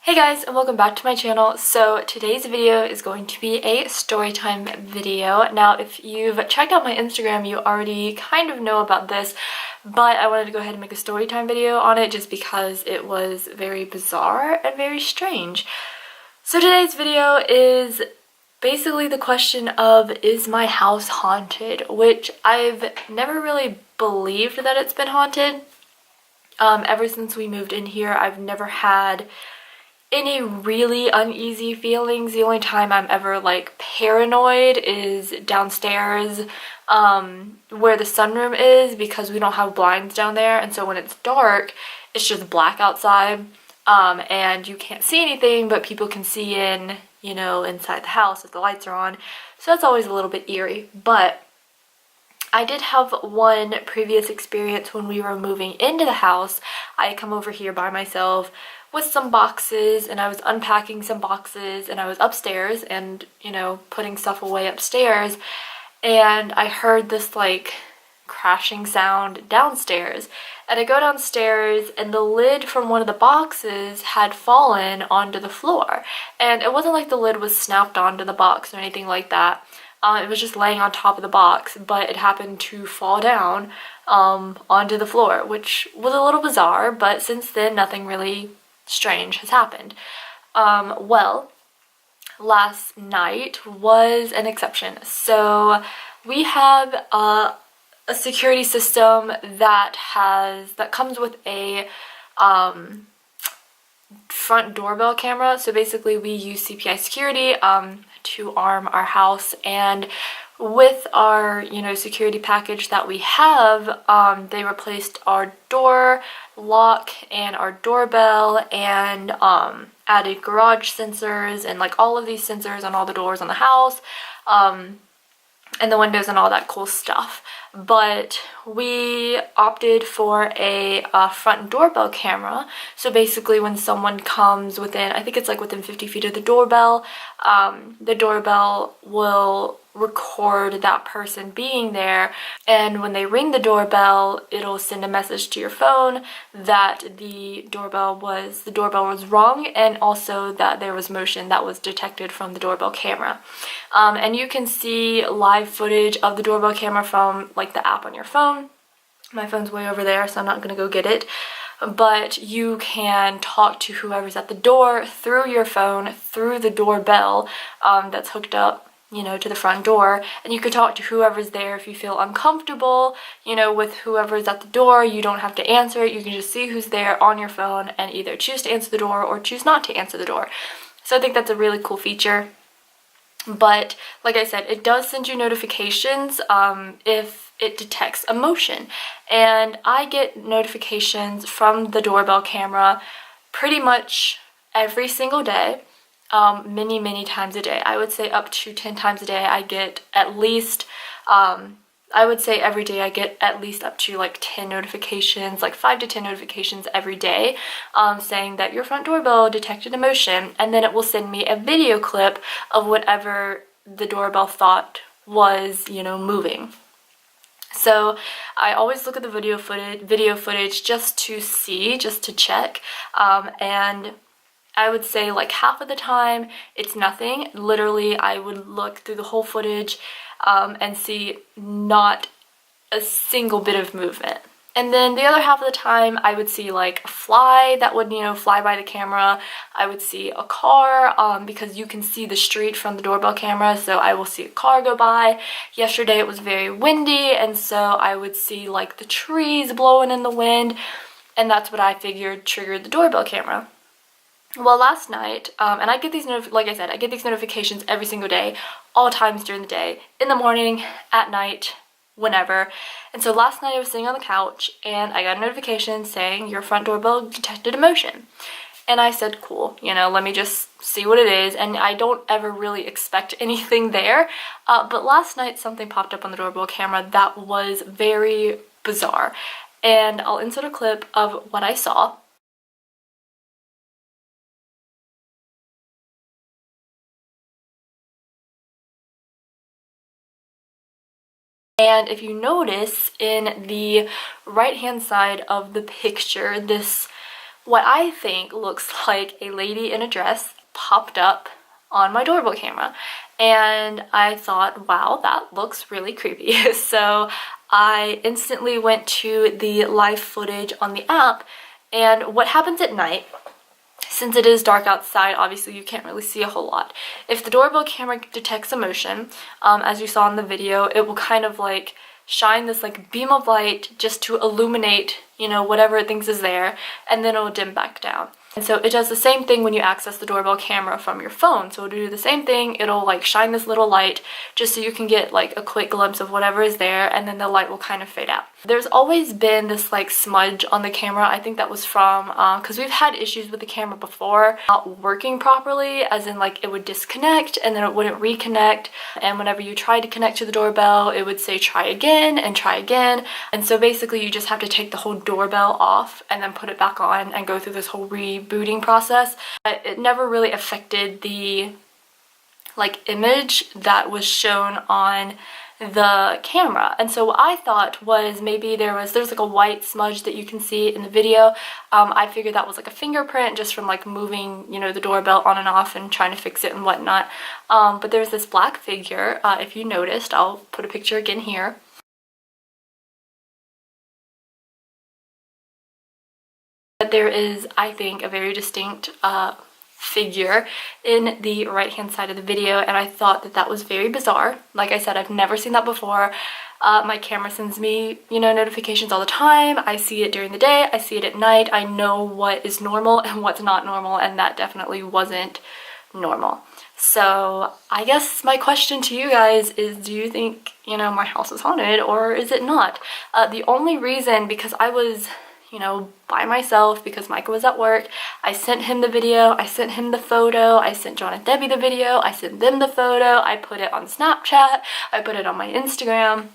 Hey guys, and welcome back to my channel. So today's video is going to be a story time video. Now, if you've checked out my Instagram, you already kind of know about this, but I wanted to go ahead and make a story time video on it just because it was very bizarre and very strange. So today's video is basically the question of, is my house haunted? Which I've never really believed that it's been haunted. Ever since we moved in here, I've never had any really uneasy feelings. The only time I'm ever like paranoid is downstairs where the sunroom is, because we don't have blinds down there, and so when it's dark it's just black outside and you can't see anything, but people can see in, you know, inside the house if the lights are on. So that's always a little bit eerie. But I did have one previous experience when we were moving into the house. I had come over here by myself with some boxes, and I was unpacking some boxes, and I was upstairs and, you know, putting stuff away upstairs, and I heard this like crashing sound downstairs. And I go downstairs and the lid from one of the boxes had fallen onto the floor, and it wasn't like the lid was snapped onto the box or anything like that. It was just laying on top of the box, but it happened to fall down onto the floor, which was a little bizarre, but since then nothing really strange has happened. Well, last night was an exception. So we have a security system that comes with a front doorbell camera. So basically we use CPI security to arm our house, and with our, you know, security package that we have, they replaced our door lock and our doorbell, and added garage sensors and like all of these sensors on all the doors on the house, and the windows and all that cool stuff. But we opted for a front doorbell camera. So basically when someone comes within, I think it's like within 50 feet of the doorbell will record that person being there, and when they ring the doorbell, it'll send a message to your phone that the doorbell was wrong, and also that there was motion that was detected from the doorbell camera. And you can see live footage of the doorbell camera from like the app on your phone. My phone's way over there, so I'm not gonna go get it. But you can talk to whoever's at the door through your phone, through the doorbell that's hooked up, you know, to the front door, and you can talk to whoever's there. If you feel uncomfortable, you know, with whoever's at the door, you don't have to answer it. You can just see who's there on your phone and either choose to answer the door or choose not to answer the door. So I think that's a really cool feature. But like I said, it does send you notifications if it detects a motion, and I get notifications from the doorbell camera pretty much every single day. Many times a day. I would say up to 10 times a day I get at least, I would say every day I get at least up to like 10 notifications, like 5 to 10 notifications every day, saying that your front doorbell detected a motion, and then it will send me a video clip of whatever the doorbell thought was, you know, moving. So I always look at the video footage just to see, just to check, and I would say like half of the time it's nothing. Literally, I would look through the whole footage and see not a single bit of movement. And then the other half of the time I would see like a fly that would, you know, fly by the camera. I would see a car because you can see the street from the doorbell camera, so I will see a car go by. Yesterday it was very windy, and so I would see like the trees blowing in the wind, and that's what I figured triggered the doorbell camera. Well, last night, and I get these, like I said, I get these notifications every single day, all times during the day, in the morning, at night, whenever. And so last night I was sitting on the couch and I got a notification saying your front doorbell detected a motion. And I said, cool, you know, let me just see what it is. And I don't ever really expect anything there. But last night something popped up on the doorbell camera that was very bizarre. And I'll insert a clip of what I saw. And if you notice in the right hand side of the picture, this what I think looks like a lady in a dress popped up on my doorbell camera, and I thought, wow, that looks really creepy. So I instantly went to the live footage on the app, and what happens at night, since it is dark outside, obviously you can't really see a whole lot. If the doorbell camera detects a motion, as you saw in the video, it will kind of like shine this like beam of light just to illuminate, you know, whatever it thinks is there, and then it will dim back down. And so it does the same thing when you access the doorbell camera from your phone. So it'll do the same thing. It'll like shine this little light just so you can get like a quick glimpse of whatever is there, and then the light will kind of fade out. There's always been this like smudge on the camera. I think that was from, because we've had issues with the camera before not working properly, as in like it would disconnect and then it wouldn't reconnect. And whenever you tried to connect to the doorbell, it would say try again and try again. And so basically you just have to take the whole doorbell off and then put it back on and go through this whole rebooting process. But it never really affected the like image that was shown on the camera. And so what I thought was maybe there's like a white smudge that you can see in the video. I figured that was like a fingerprint just from like moving, you know, the doorbell on and off and trying to fix it and whatnot. But there's this black figure, if you noticed. I'll put a picture again here. But there is, I think, a very distinct figure in the right hand side of the video, and I thought that that was very bizarre. Like I said, I've never seen that before. My camera sends me, you know, notifications all the time. I see it during the day, I see it at night. I know what is normal and what's not normal, and that definitely wasn't normal. So I guess my question to you guys is, do you think, you know, my house is haunted or is it not? The only reason, because I was, you know, by myself because Micah was at work. I sent him the video, I sent him the photo, I sent John and Debbie the video, I sent them the photo, I put it on Snapchat, I put it on my Instagram.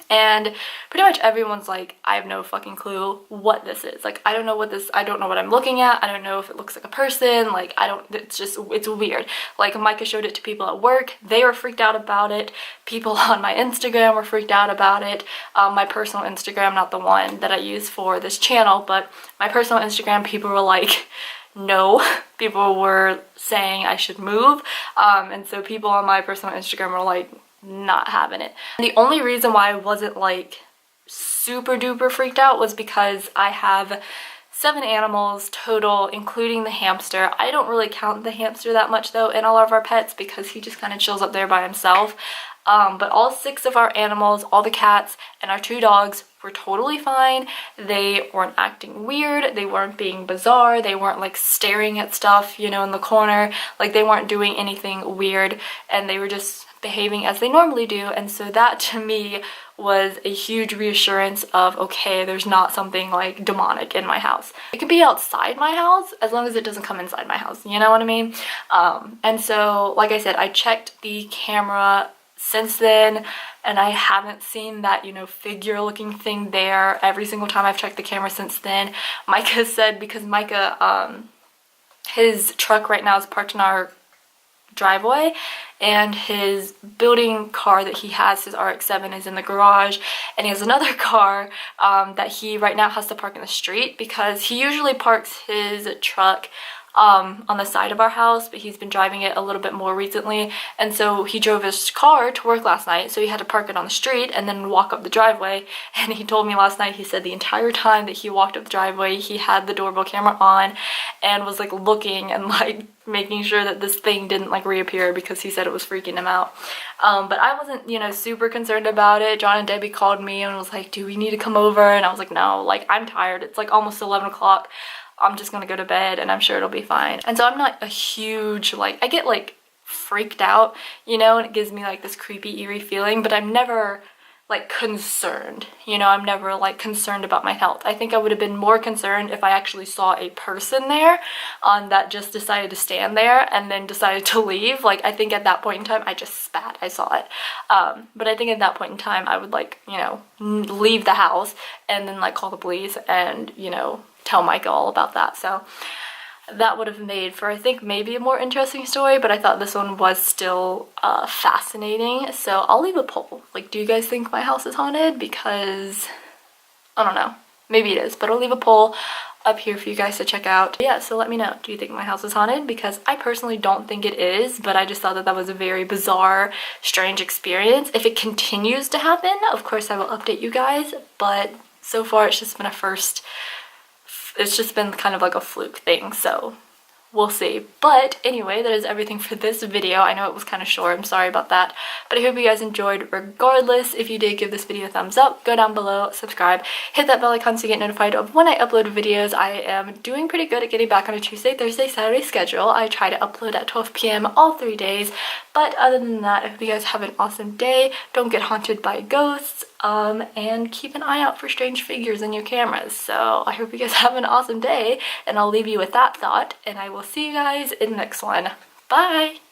And pretty much everyone's like, I have no fucking clue what this is. Like, I don't know what this, I don't know what I'm looking at. I don't know if it looks like a person. Like, it's just, it's weird. Like, Micah showed it to people at work. They were freaked out about it. People on my Instagram were freaked out about it. My personal Instagram, not the one that I use for this channel, but my personal Instagram, people were like, no. People were saying I should move. And so people on my personal Instagram were like, not having it. And the only reason why I wasn't like super duper freaked out was because I have 7 animals total, including the hamster. I don't really count the hamster that much though in all of our pets because he just kind of chills up there by himself. But all 6 of our animals, all the cats and our 2 dogs were totally fine. They weren't acting weird, they weren't being bizarre, they weren't like staring at stuff, you know, in the corner. Like, they weren't doing anything weird, and they were just behaving as they normally do. And so that to me was a huge reassurance of, okay, there's not something like demonic in my house. It could be outside my house as long as it doesn't come inside my house, you know what I mean? And so, like I said, I checked the camera since then and I haven't seen that, you know, figure looking thing there every single time I've checked the camera since then. Micah said, because Micah, his truck right now is parked in our driveway, and his building car that he has, his RX-7, is in the garage, and he has another car that he right now has to park in the street because he usually parks his truck on the side of our house, but he's been driving it a little bit more recently, and so he drove his car to work last night, so he had to park it on the street and then walk up the driveway. And he told me last night, he said the entire time that he walked up the driveway, he had the doorbell camera on and was like looking and like making sure that this thing didn't like reappear because he said it was freaking him out. But I wasn't, you know, super concerned about it. John and Debbie called me and was like, do we need to come over? And I was like, no, like, I'm tired. It's like almost 11 o'clock. I'm just gonna go to bed and I'm sure it'll be fine. And so I'm not a huge, like, I get like freaked out, you know, and it gives me like this creepy, eerie feeling, but I'm never like concerned, you know, I'm never like concerned about my health. I think I would have been more concerned if I actually saw a person there that just decided to stand there and then decided to leave. Like, I think at that point in time I just spat, I saw it. But I think at that point in time I would like, you know, leave the house and then like call the police and, you know, tell Micah all about that. So that would have made for, I think, maybe a more interesting story, but I thought this one was still fascinating. So I'll leave a poll. Like, do you guys think my house is haunted? Because I don't know, maybe it is, but I'll leave a poll up here for you guys to check out. Yeah, so let me know. Do you think my house is haunted? Because I personally don't think it is, but I just thought that that was a very bizarre, strange experience. If it continues to happen, of course I will update you guys, but so far it's just been it's just been kind of like a fluke thing, so we'll see. But anyway, that is everything for this video. I know it was kind of short, I'm sorry about that, but I hope you guys enjoyed regardless. If you did, give this video a thumbs up, go down below, subscribe, hit that bell icon to get notified of when I upload videos. I am doing pretty good at getting back on a Tuesday, Thursday, Saturday schedule. I try to upload at 12 p.m. all 3 days, but other than that, I hope you guys have an awesome day. Don't get haunted by ghosts, and keep an eye out for strange figures in your cameras. So I hope you guys have an awesome day, and I'll leave you with that thought, and I will see you guys in the next one. Bye!